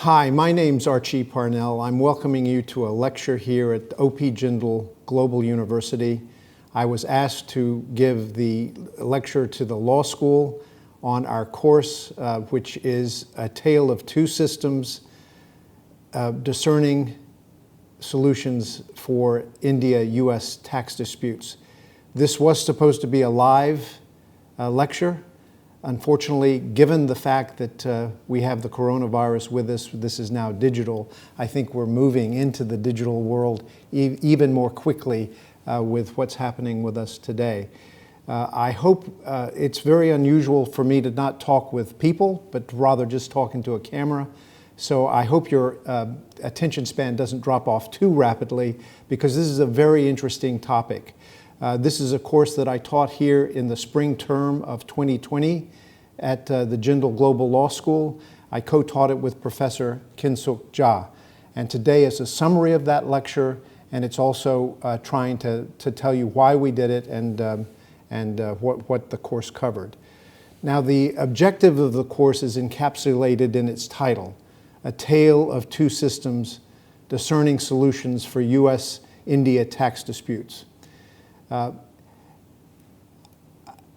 Hi, my name's Archie Parnell. I'm welcoming you to a lecture here at O.P. Jindal Global University. I was asked to give the lecture to the law school on our course, which is A Tale of Two Systems, Discerning Solutions for India US Tax Disputes. This was supposed to be a live lecture. Unfortunately, given the fact that we have the coronavirus with us, this is now digital, I think we're moving into the digital world even more quickly with what's happening with us today. I hope it's very unusual for me to not talk with people, but rather just talking to a camera. So I hope your attention span doesn't drop off too rapidly, because this is a very interesting topic. This is a course that I taught here in the spring term of 2020 at the Jindal Global Law School. I co-taught it with Professor Kinshuk. And today is a summary of that lecture, and it's also trying to tell you why we did it and what the course covered. Now, the objective of the course is encapsulated in its title, A Tale of Two Systems, Discerning Solutions for US-India Tax Disputes.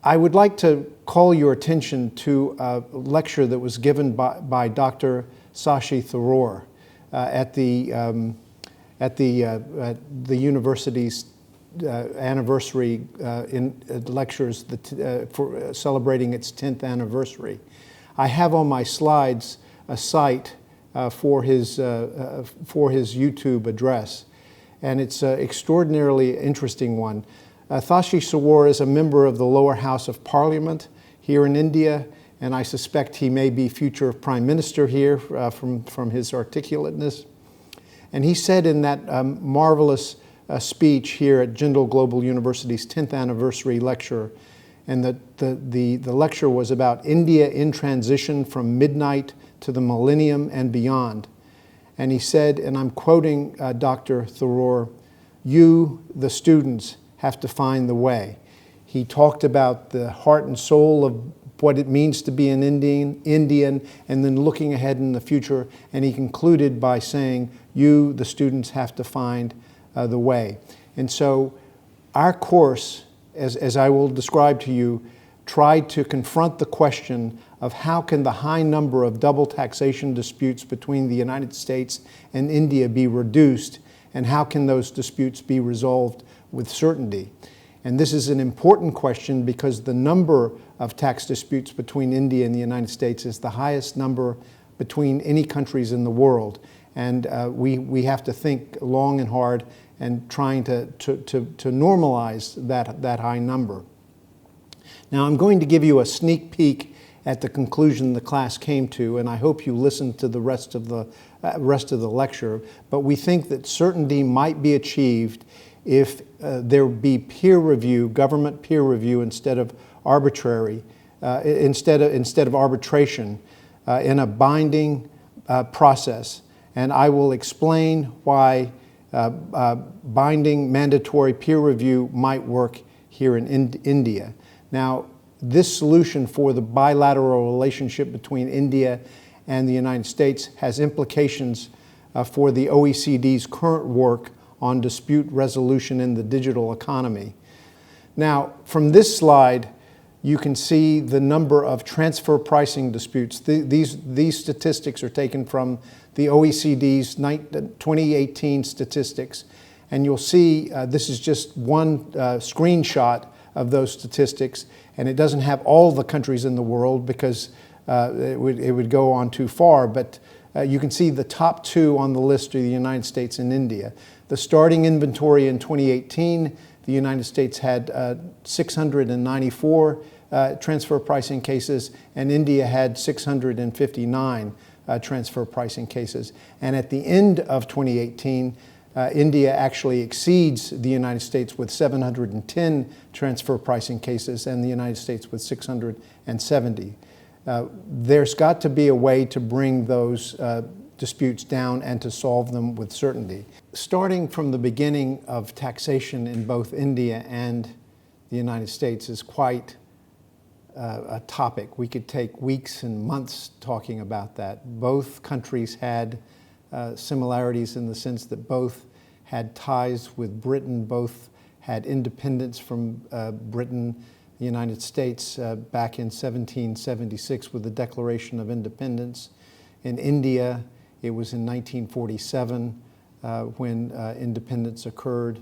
I would like to call your attention to a lecture that was given by Dr. Shashi Tharoor at the university's anniversary lectures for celebrating its 10th anniversary. I have on my slides a site for his YouTube address, and it's an extraordinarily interesting one. Shashi Tharoor is a member of the lower house of parliament here in India, and I suspect he may be future prime minister here from his articulateness. And he said in that marvelous speech here at Jindal Global University's 10th anniversary lecture, and the lecture was about India in transition from midnight to the millennium and beyond. And he said, and I'm quoting Dr. Tharoor, "You, the students, have to find the way." He talked about the heart and soul of what it means to be an Indian, and then looking ahead in the future. And he concluded by saying, "You, the students, have to find the way." And so our course, as I will describe to you, tried to confront the question of how can the high number of double taxation disputes between the United States and India be reduced, and how can those disputes be resolved with certainty. And this is an important question because the number of tax disputes between India and the United States is the highest number between any countries in the world. And we have to think long and hard and trying to normalize that high number. Now, I'm going to give you a sneak peek at the conclusion the class came to, and I hope you listen to the rest of the lecture. But we think that certainty might be achieved if there be peer review, government peer review, instead of arbitration, in a binding process. And I will explain why binding mandatory peer review might work here in India. Now, this solution for the bilateral relationship between India and the United States has implications for the OECD's current work on dispute resolution in the digital economy. Now, from this slide, you can see the number of transfer pricing disputes. These statistics are taken from the OECD's 2018 statistics. And you'll see this is just one screenshot of those statistics. And it doesn't have all the countries in the world because it would go on too far. But you can see the top two on the list are the United States and India. The starting inventory in 2018, the United States had 694 transfer pricing cases, and India had 659 transfer pricing cases. And at the end of 2018, India actually exceeds the United States with 710 transfer pricing cases, and the United States with 670. There's got to be a way to bring those disputes down and to solve them with certainty. Starting from the beginning of taxation in both India and the United States is quite a topic. We could take weeks and months talking about that. Both countries had similarities in the sense that both had ties with Britain, both had independence from Britain, the United States, back in 1776 with the Declaration of Independence. In India, it was in 1947 when independence occurred.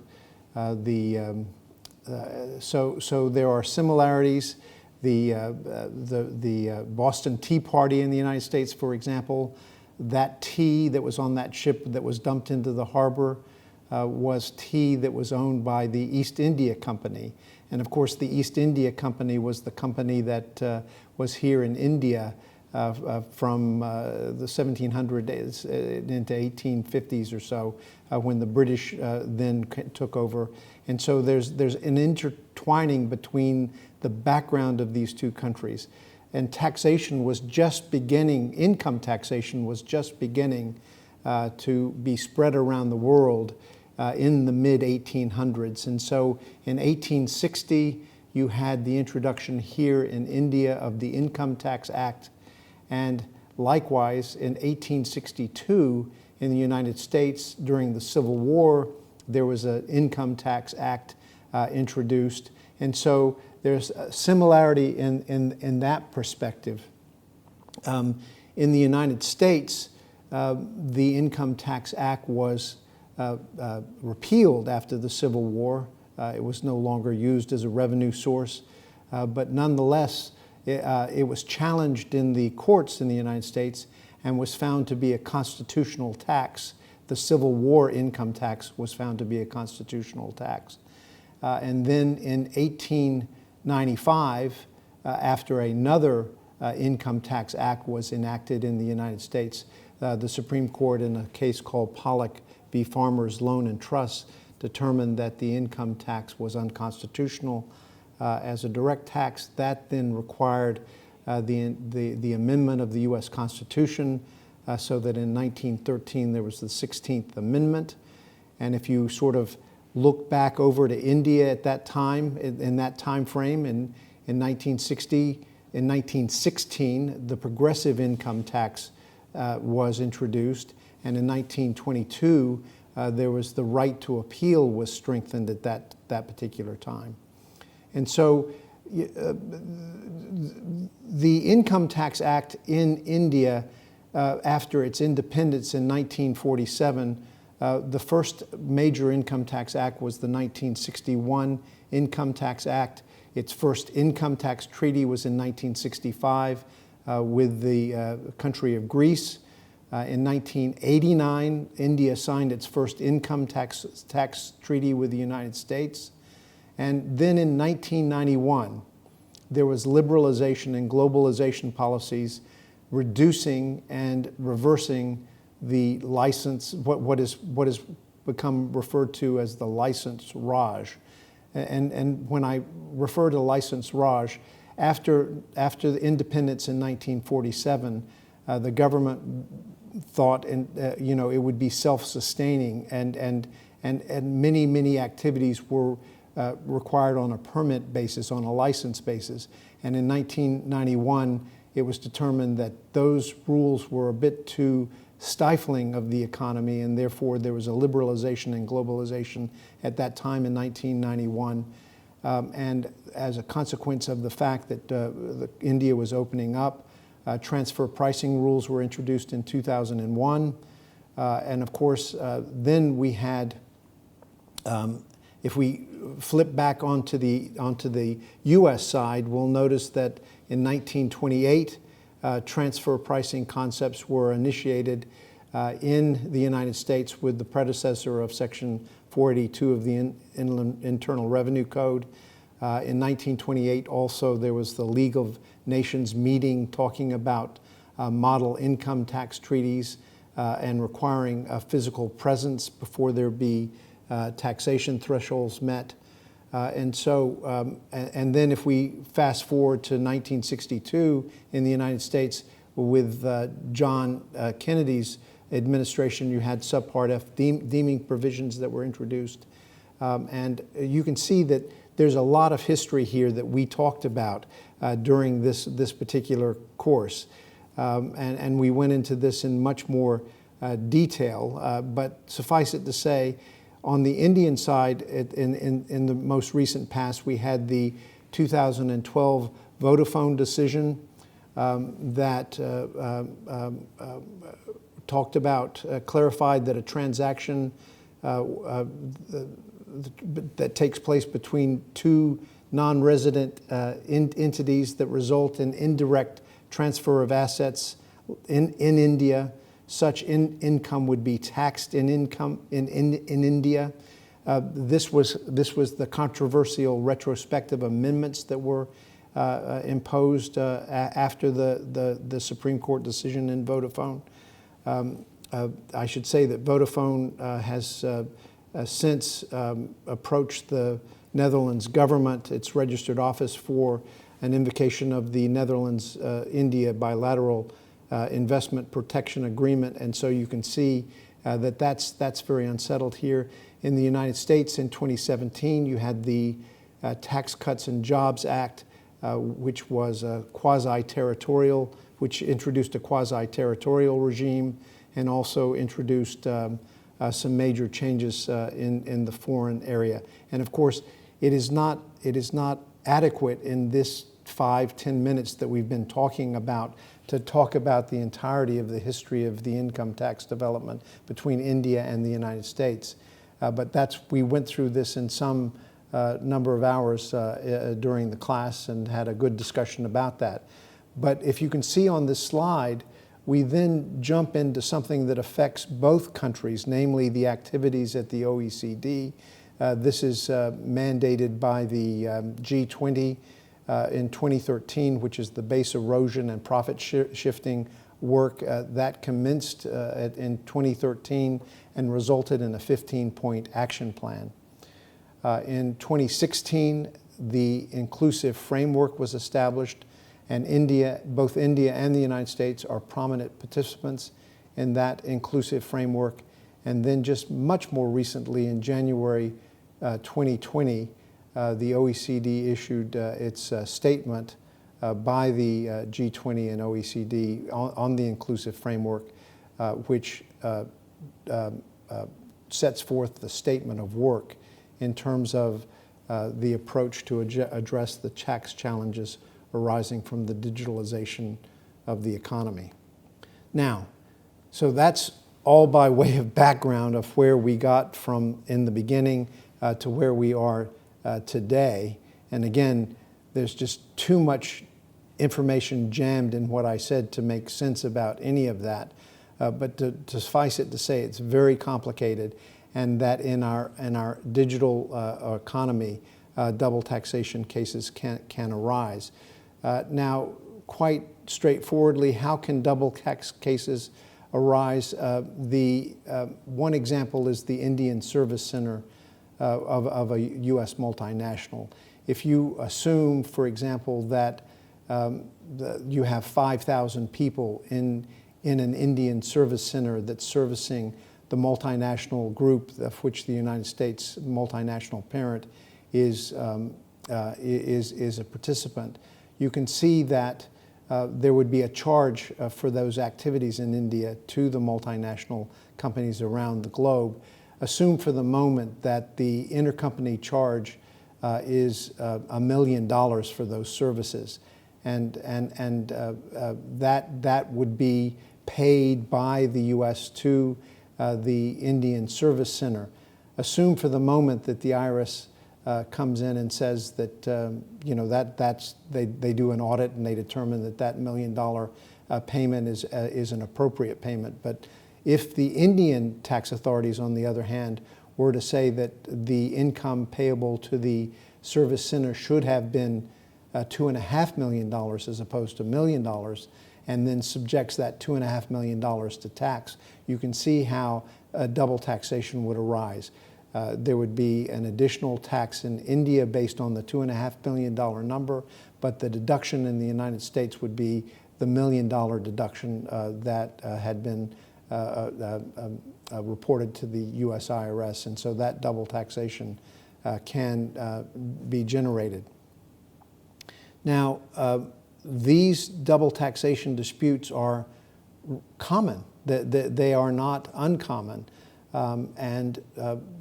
So there are similarities. The Boston Tea Party in the United States, for example, that tea that was on that ship that was dumped into the harbor was tea that was owned by the East India Company. And of course, the East India Company was the company that was here in India from the 1700s into 1850s or so, when the British then took over. And so there's an intertwining between the background of these two countries. And taxation was just beginning, income taxation was just beginning to be spread around the world in the mid-1800s. And so in 1860, you had the introduction here in India of the Income Tax Act. And likewise, in 1862, in the United States, during the Civil War, there was an Income Tax Act introduced. And so there's a similarity in that perspective. In the United States, the Income Tax Act was repealed after the Civil War. It was no longer used as a revenue source, but nonetheless, it was challenged in the courts in the United States and was found to be a constitutional tax. The Civil War income tax was found to be a constitutional tax. And then in 1895, after another Income Tax Act was enacted in the United States, the Supreme Court, in a case called Pollock v. Farmers Loan and Trust, determined that the income tax was unconstitutional as a direct tax. That then required the amendment of the U.S. Constitution, so that in 1913 there was the 16th Amendment. And if you sort of look back over to India at that time, in that time frame, in 1916, the progressive income tax was introduced, and in 1922, there was the right to appeal was strengthened at that particular time. And so the Income Tax Act in India, after its independence in 1947, the first major income tax act was the 1961 Income Tax Act. Its first income tax treaty was in 1965 with the country of Greece. In 1989, India signed its first income tax treaty with the United States. And then in 1991, there was liberalization and globalization policies reducing and reversing the license, what is become referred to as the license Raj. And when I refer to license Raj, after the independence in 1947, the government thought it would be self-sustaining, and many activities were required on a permit basis, on a license basis. And in 1991, it was determined that those rules were a bit too stifling of the economy, and therefore there was a liberalization and globalization at that time in 1991. And as a consequence of the fact that India was opening up, transfer pricing rules were introduced in 2001. And of course, then we had, if we flip back onto the US side, we'll notice that in 1928, transfer pricing concepts were initiated in the United States with the predecessor of Section 482 of the Internal Revenue Code. In 1928, also, there was the League of Nations meeting talking about model income tax treaties and requiring a physical presence before there be taxation thresholds met. And then if we fast forward to 1962 in the United States with John Kennedy's administration, you had Subpart F deeming provisions that were introduced. And you can see that there's a lot of history here that we talked about during this particular course. And we went into this in much more detail, but suffice it to say, on the Indian side, in the most recent past, we had the 2012 Vodafone decision that talked about, clarified that a transaction that takes place between two non-resident entities that result in indirect transfer of assets in India, such income would be taxed in India. This was the controversial retrospective amendments that were imposed after the Supreme Court decision in Vodafone. I should say that Vodafone has since approached the Netherlands government, its registered office, for an invocation of the Netherlands-India bilateral investment protection agreement. And so you can see that that's very unsettled here. In the United States in 2017, you had the Tax Cuts and Jobs Act, which was a quasi-territorial, which introduced a quasi-territorial regime and also introduced some major changes in the foreign area. And of course, it is not adequate in this 5-10 minutes that we've been talking about to talk about the entirety of the history of the income tax development between India and the United States. But we went through this in some number of hours during the class and had a good discussion about that. But if you can see on this slide, we then jump into something that affects both countries, namely the activities at the OECD. This is mandated by the G20 in 2013, which is the base erosion and profit shifting work that commenced in 2013 and resulted in a 15-point action plan. In 2016, the inclusive framework was established, and both India and the United States are prominent participants in that inclusive framework. And then just much more recently, in January 2020, the OECD issued its statement by the G20 and OECD on the inclusive framework, which sets forth the statement of work in terms of the approach to address the tax challenges arising from the digitalization of the economy. Now, so that's all by way of background of where we got from in the beginning to where we are today. And again, there's just too much information jammed in what I said to make sense about any of that. But to suffice it to say, it's very complicated, and that in our digital economy, double taxation cases can arise. Now, quite straightforwardly, how can double tax cases arise? One example is the Indian Service Center of a U.S. multinational. If you assume, for example, that you have 5,000 people in an Indian service center that's servicing the multinational group of which the United States multinational parent is a participant, you can see that there would be a charge for those activities in India to the multinational companies around the globe. Assume for the moment that the intercompany charge is $1 million for those services, and that would be paid by the U.S. to the Indian Service Center. Assume for the moment that the IRS comes in and says that they do an audit and they determine that $1 million payment is an appropriate payment. But if the Indian tax authorities, on the other hand, were to say that the income payable to the service center should have been $2.5 million as opposed to $1 million, and then subjects that $2.5 million to tax, you can see how double taxation would arise. There would be an additional tax in India based on the $2.5 million number, but the deduction in the United States would be the $1 million deduction that had been reported to the U.S. IRS, and so that double taxation can be generated. Now, these double taxation disputes are common. They are not uncommon. And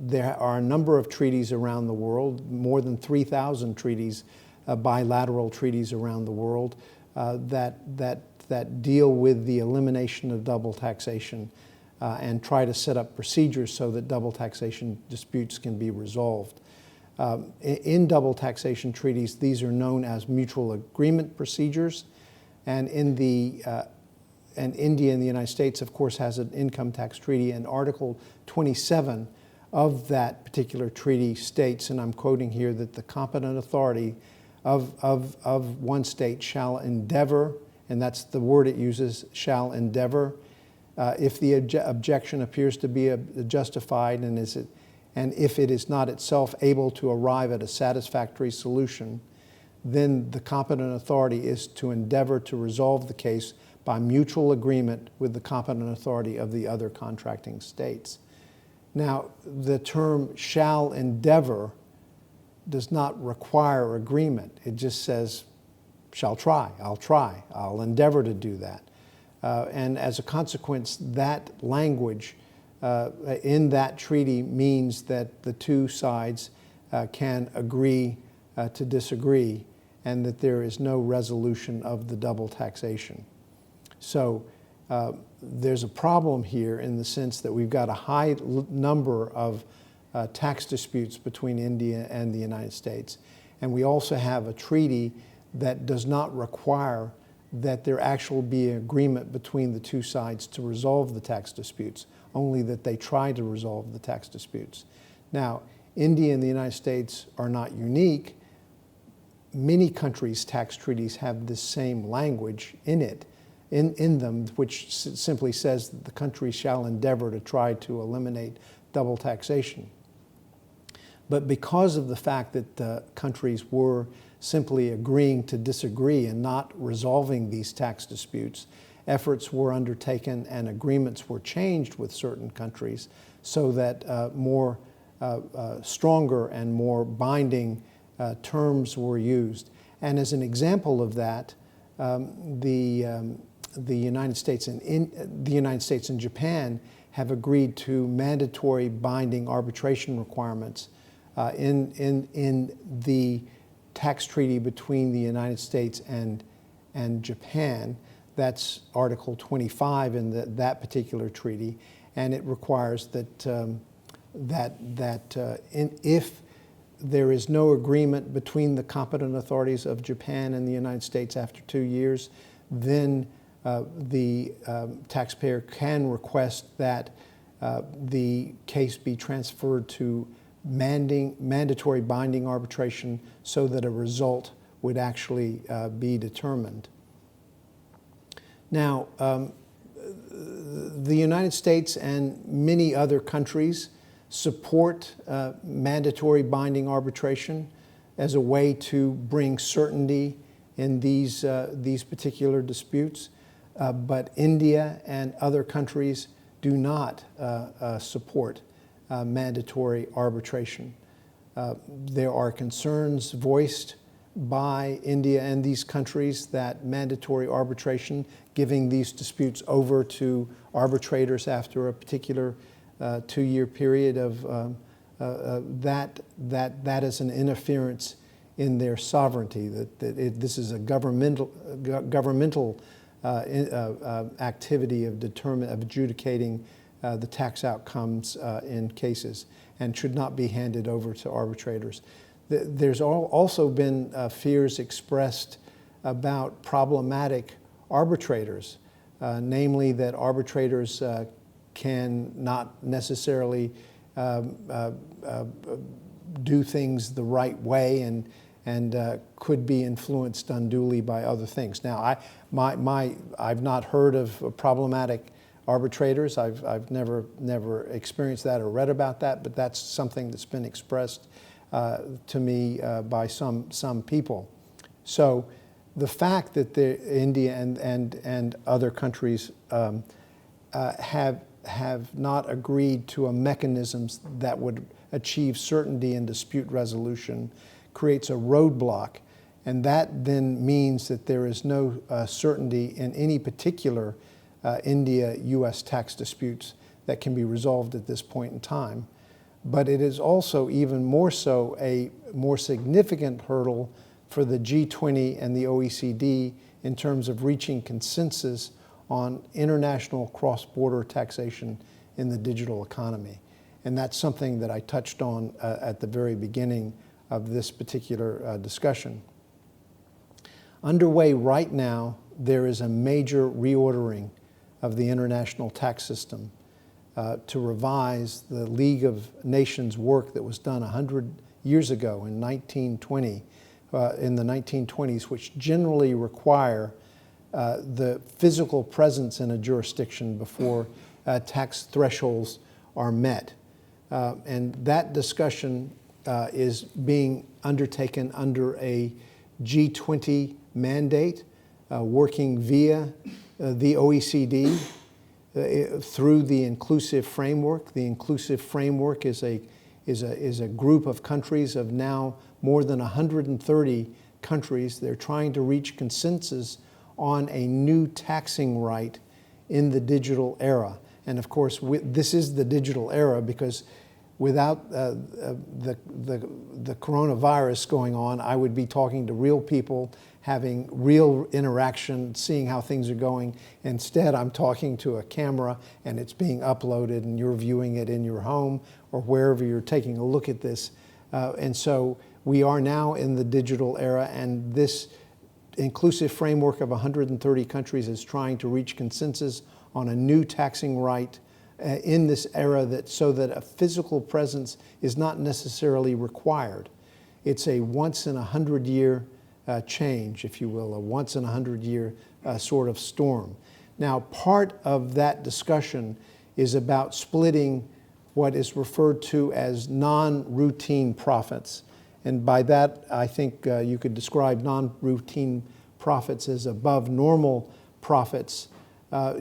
there are a number of treaties around the world, more than 3,000 treaties, bilateral treaties around the world that deal with the elimination of double taxation and try to set up procedures so that double taxation disputes can be resolved. In double taxation treaties, these are known as mutual agreement procedures, and and India and the United States, of course, has an income tax treaty, and Article 27 of that particular treaty states, and I'm quoting here, that the competent authority of one state shall endeavor, and that's the word it uses, shall endeavor, if the objection appears to be justified and if it is not itself able to arrive at a satisfactory solution, then the competent authority is to endeavor to resolve the case by mutual agreement with the competent authority of the other contracting states. Now, the term shall endeavor does not require agreement. It just says, shall try, I'll endeavor to do that. And as a consequence, that language in that treaty means that the two sides can agree to disagree, and that there is no resolution of the double taxation. So there's a problem here in the sense that we've got a high number of tax disputes between India and the United States. And we also have a treaty that does not require that there actually be an agreement between the two sides to resolve the tax disputes, only that they try to resolve the tax disputes. Now, India and the United States are not unique. Many countries' tax treaties have this same language in them, which simply says that the country shall endeavor to try to eliminate double taxation. But because of the fact that the countries were simply agreeing to disagree and not resolving these tax disputes, efforts were undertaken and agreements were changed with certain countries so that more stronger and more binding terms were used. And as an example of that, the United States and Japan have agreed to mandatory binding arbitration requirements in the tax treaty between the United States and Japan. That's Article 25 in that particular treaty, and it requires that if there is no agreement between the competent authorities of Japan and the United States after 2 years, then the taxpayer can request that the case be transferred to mandatory binding arbitration so that a result would actually be determined. Now, the United States and many other countries support mandatory binding arbitration as a way to bring certainty in these particular disputes, but India and other countries do not support mandatory arbitration. There are concerns voiced by India and these countries that mandatory arbitration, giving these disputes over to arbitrators after a particular 2-year period of that is an interference in their sovereignty. This is a governmental activity of adjudicating the tax outcomes in cases, and should not be handed over to arbitrators. There's also been fears expressed about problematic arbitrators, namely that arbitrators can not necessarily do things the right way and could be influenced unduly by other things. Now, I've not heard of problematic arbitrators. I've never experienced that or read about that, but that's something that's been expressed to me by some people. So the fact that India and other countries have have not agreed to a mechanisms that would achieve certainty in dispute resolution creates a roadblock, and that then means that there is no certainty in any particular India US tax disputes that can be resolved at this point in time. But it is also even more so a more significant hurdle for the G20 and the OECD in terms of reaching consensus on international cross-border taxation in the digital economy. And that's something that I touched on at the very beginning of this particular discussion. Underway right now, there is a major reordering of the international tax system to revise the League of Nations work that was done 100 years ago in 1920, in the 1920s, which generally require the physical presence in a jurisdiction before tax thresholds are met. And that discussion is being undertaken under a G20 mandate, working via the OECD through the inclusive framework. The inclusive framework is a group of countries of now more than 130 countries. They're trying to reach consensus on a new taxing right in the digital era. And of course, this is the digital era because without the coronavirus going on, I would be talking to real people, having real interaction, seeing how things are going. Instead, I'm talking to a camera and it's being uploaded and you're viewing it in your home or wherever you're taking a look at this. And so we are now in the digital era, and this inclusive framework of 130 countries is trying to reach consensus on a new taxing right in this era so that a physical presence is not necessarily required. It's a once in 100-year change, if you will, a once in 100-year sort of storm. Now, part of that discussion is about splitting what is referred to as non-routine profits. And by that, I think you could describe non-routine profits as above normal profits.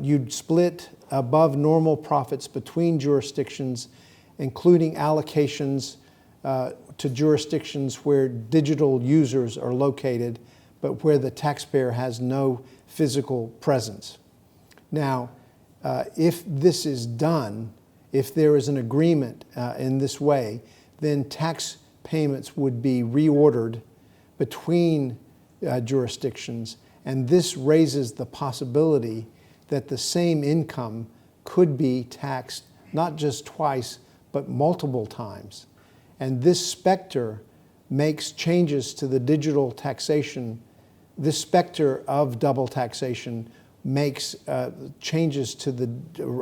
You'd split above normal profits between jurisdictions, including allocations to jurisdictions where digital users are located, but where the taxpayer has no physical presence. Now, if this is done, if there is an agreement in this way, then tax payments would be reordered between jurisdictions, and this raises the possibility that the same income could be taxed not just twice, but multiple times. And this specter makes changes to the digital taxation. This specter of double taxation makes changes to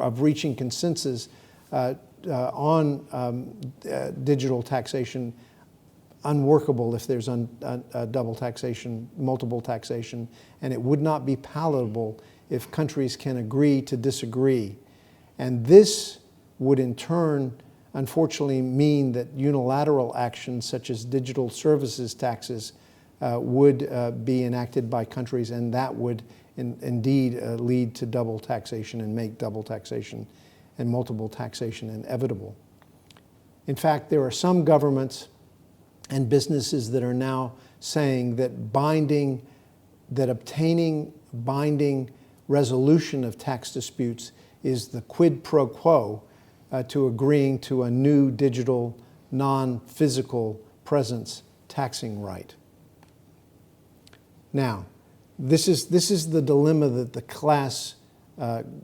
of reaching consensus on digital taxation unworkable if there's double taxation, multiple taxation, and it would not be palatable if countries can agree to disagree. And this would in turn, unfortunately, mean that unilateral actions such as digital services taxes would be enacted by countries, and that would indeed lead to double taxation and make double taxation and multiple taxation inevitable. In fact, there are some governments and businesses that are now saying that obtaining binding resolution of tax disputes is the quid pro quo to agreeing to a new digital, non-physical presence taxing right. Now, this is the dilemma that the class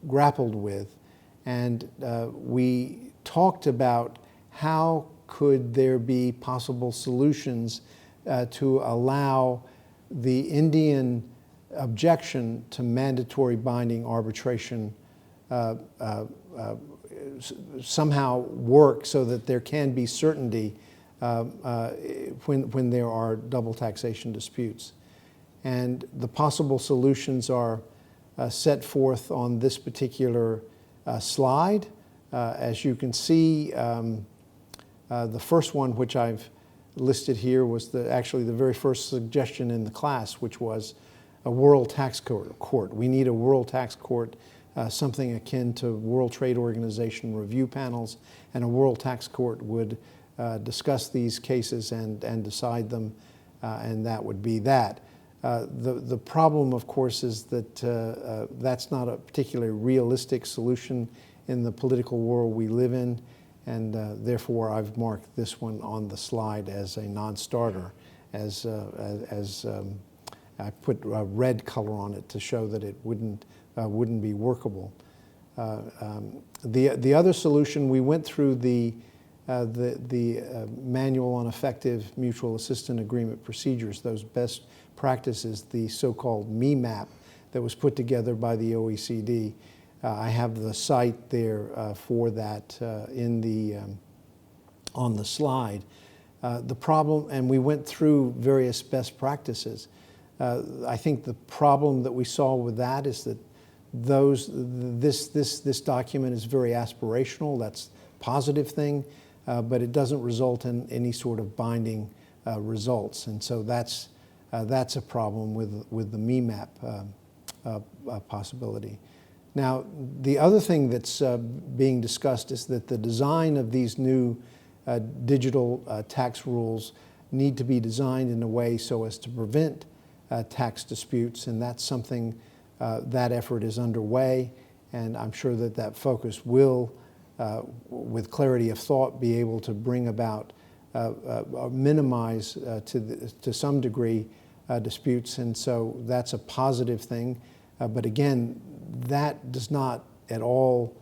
grappled with, and we talked about how could there be possible solutions to allow the Indian objection to mandatory binding arbitration somehow work so that there can be certainty when there are double taxation disputes. And the possible solutions are set forth on this particular slide. As you can see, the first one, which I've listed here, was actually the very first suggestion in the class, which was a world tax court. We need a world tax court something akin to World Trade Organization review panels, and a World Tax Court would discuss these cases and decide them, and that would be that. The problem, of course, is that that's not a particularly realistic solution in the political world we live in, and therefore I've marked this one on the slide as a non-starter, as I put a red color on it to show that it wouldn't be workable. The other solution, we went through the Manual on Effective Mutual Assistance Agreement Procedures, those best practices, the so-called MEMAP that was put together by the OECD. I have the site there for that on the slide. The problem, and we went through various best practices. I think the problem that we saw with that is that this document is very aspirational. That's a positive thing, but it doesn't result in any sort of binding results, and so that's a problem with the MEMAP possibility. Now, the other thing that's being discussed is that the design of these new digital tax rules need to be designed in a way so as to prevent tax disputes, and that's something, that effort is underway, and I'm sure that focus will, with clarity of thought, be able to bring about, minimize to some degree disputes, and so that's a positive thing. But again, that does not at all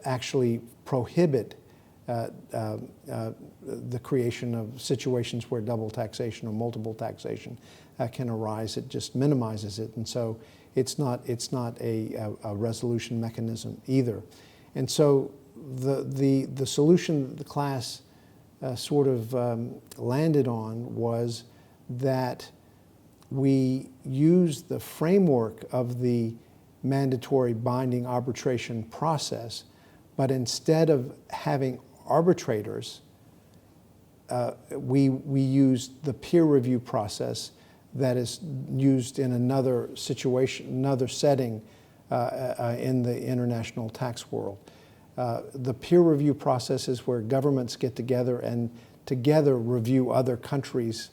actually prohibit the creation of situations where double taxation or multiple taxation can arise. It just minimizes it, and so it's not a resolution mechanism either. And so the solution that the class sort of landed on was that we use the framework of the mandatory binding arbitration process, but instead of having arbitrators, we used the peer review process that is used in another situation, another setting in the international tax world. The peer review process is where governments get together and together review other countries'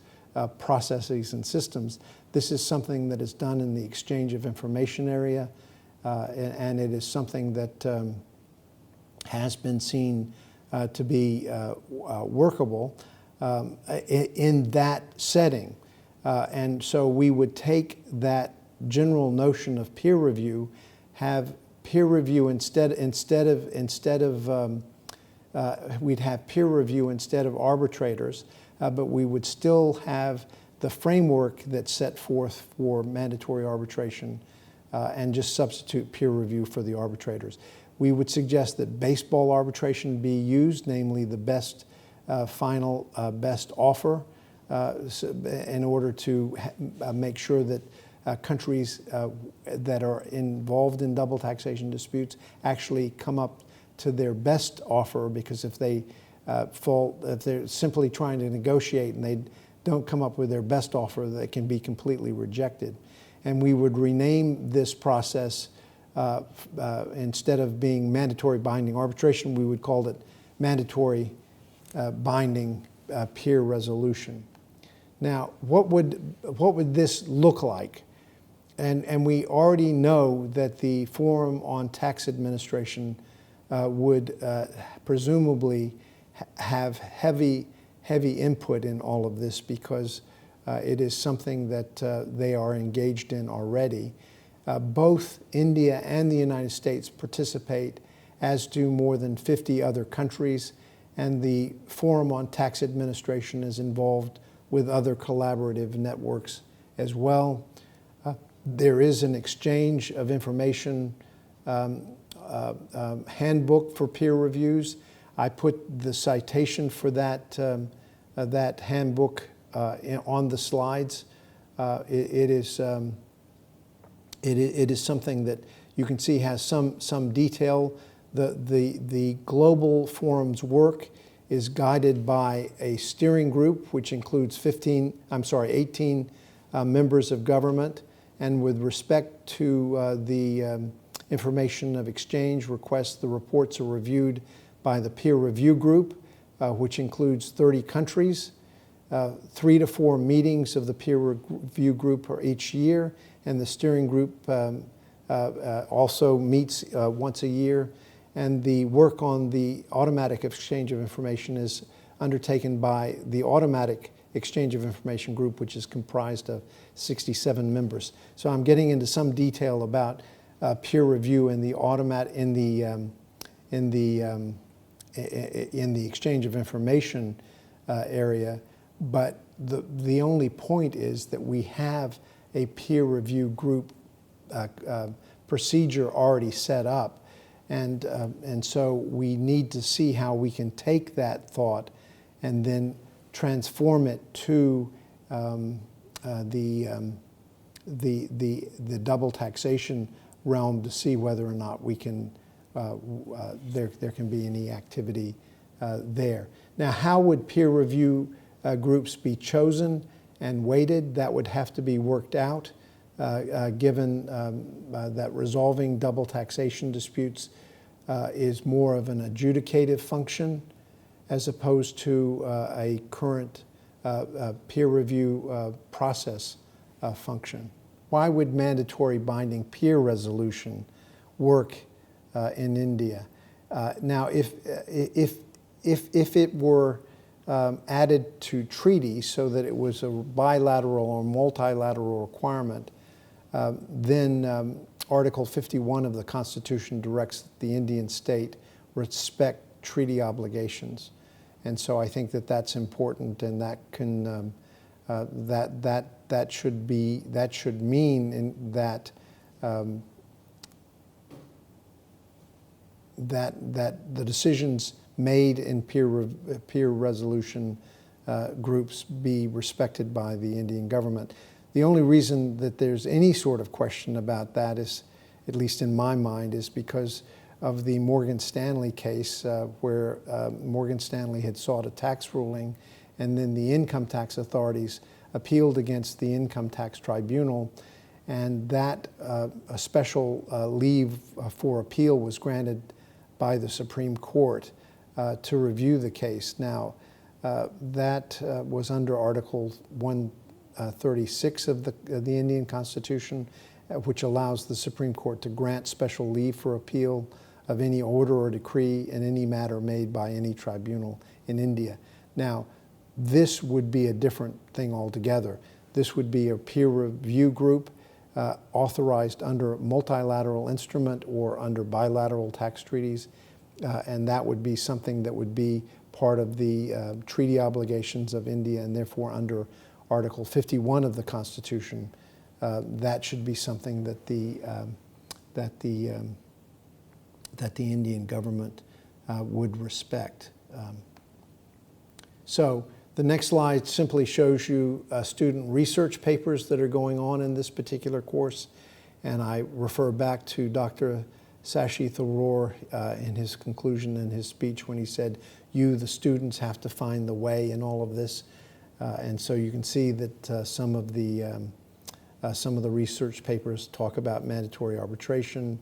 processes and systems. This is something that is done in the exchange of information area, and it is something that has been seen to be workable in that setting. And so we would take that general notion of peer review, have peer review instead of we'd have peer review instead of arbitrators, but we would still have the framework that's set forth for mandatory arbitration and just substitute peer review for the arbitrators. We would suggest that baseball arbitration be used, namely the best final best offer, in order to make sure that countries that are involved in double taxation disputes actually come up to their best offer, because if they if they're simply trying to negotiate and they don't come up with their best offer, that can be completely rejected. And we would rename this process, instead of being mandatory binding arbitration, we would call it mandatory binding peer resolution. Now, what would this look like? And we already know that the Forum on Tax Administration would presumably have heavy input in all of this, because it is something that they are engaged in already. Both India and the United States participate, as do more than 50 other countries, and the Forum on Tax Administration is involved with other collaborative networks as well. There is an exchange of information handbook for peer reviews. I put the citation for that handbook on the slides. It is something that you can see has some detail. The global forum's work is guided by a steering group, which includes 18 members of government. And with respect to the information of exchange requests. The reports are reviewed by the peer review group, which includes 30 countries. 3 to 4 meetings of the peer review group are each year, and the steering group also meets once a year. And the work on the automatic exchange of information is undertaken by the Automatic Exchange of Information group, which is comprised of 67 members. So I'm getting into some detail about peer review in the in the exchange of information area, but the only point is that we have a peer review group procedure already set up, and so we need to see how we can take that thought and then transform it to the double taxation realm to see whether or not we can there can be any activity there. Now, how would peer review groups be chosen and weighted? That would have to be worked out, given that resolving double taxation disputes is more of an adjudicative function as opposed to a current peer review process function. Why would mandatory binding peer resolution work in India? Now, if it were added to treaties so that it was a bilateral or multilateral requirement, then Article 51 of the Constitution directs that the Indian state respect treaty obligations. And so I think that that's important, and that can that should mean that that the decisions made in peer resolution groups be respected by the Indian government. The only reason that there's any sort of question about that is, at least in my mind, is because of the Morgan Stanley case, where Morgan Stanley had sought a tax ruling, and then the income tax authorities appealed against the income tax tribunal, and that a special leave for appeal was granted by the Supreme Court to review the case. Now, that was under Article 136 of the Indian Constitution, which allows the Supreme Court to grant special leave for appeal of any order or decree in any matter made by any tribunal in India. Now, this would be a different thing altogether. This would be a peer review group authorized under multilateral instrument or under bilateral tax treaties, and that would be something that would be part of the treaty obligations of India, and therefore under Article 51 of the Constitution, that should be something that the Indian government would respect. So the next slide simply shows you student research papers that are going on in this particular course, and I refer back to Dr. Shashi Tharoor in his conclusion in his speech when he said, "You, the students, have to find the way in all of this," and so you can see that some of the research papers talk about mandatory arbitration,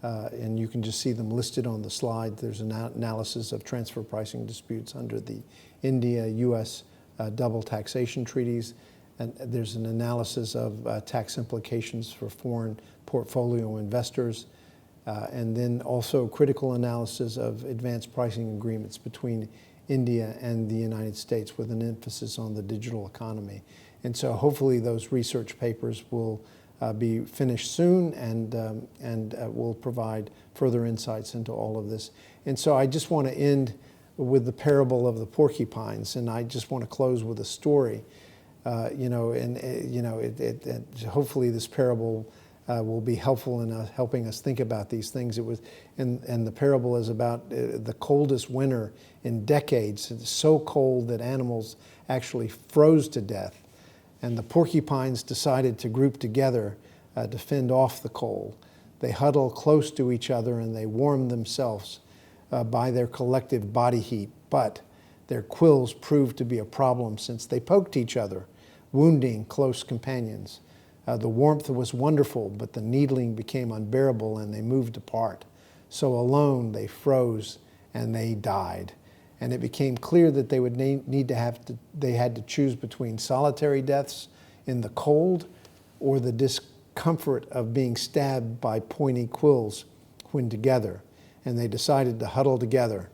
and you can just see them listed on the slide. There's an analysis of transfer pricing disputes under the India US double taxation treaties, and there's an analysis of tax implications for foreign portfolio investors, and then also critical analysis of advanced pricing agreements between India and the United States with an emphasis on the digital economy. And so hopefully those research papers will be finished soon and will provide further insights into all of this. And so I just want to end with the parable of the porcupines, and I just want to close with a story. Hopefully this parable will be helpful in helping us think about these things. And the parable is about the coldest winter in decades. It's so cold that animals actually froze to death. And the porcupines decided to group together to fend off the cold. They huddle close to each other and they warm themselves by their collective body heat. But their quills proved to be a problem since they poked each other, wounding close companions. The warmth was wonderful, but the needling became unbearable and they moved apart. So alone they froze and they died. And it became clear that they would they had to choose between solitary deaths in the cold or the discomfort of being stabbed by pointy quills when together. And they decided to huddle together.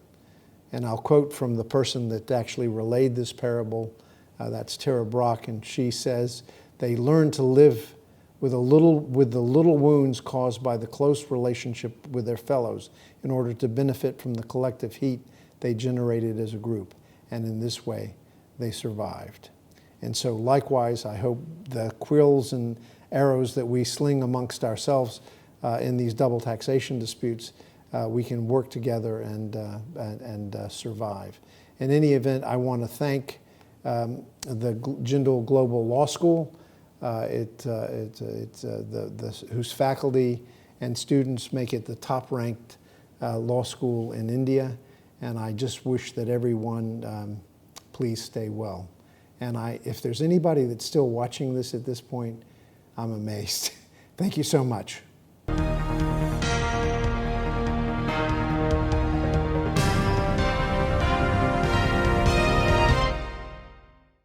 And I'll quote from the person that actually relayed this parable, that's Tara Brock, and she says, they learned to live with the little wounds caused by the close relationship with their fellows in order to benefit from the collective heat they generated as a group. And in this way, they survived. And so likewise, I hope the quills and arrows that we sling amongst ourselves in these double taxation disputes, we can work together and survive. In any event, I want to thank the Jindal Global Law School, whose faculty and students make it the top-ranked law school in India. And I just wish that everyone please stay well. And if there's anybody that's still watching this at this point, I'm amazed. Thank you so much.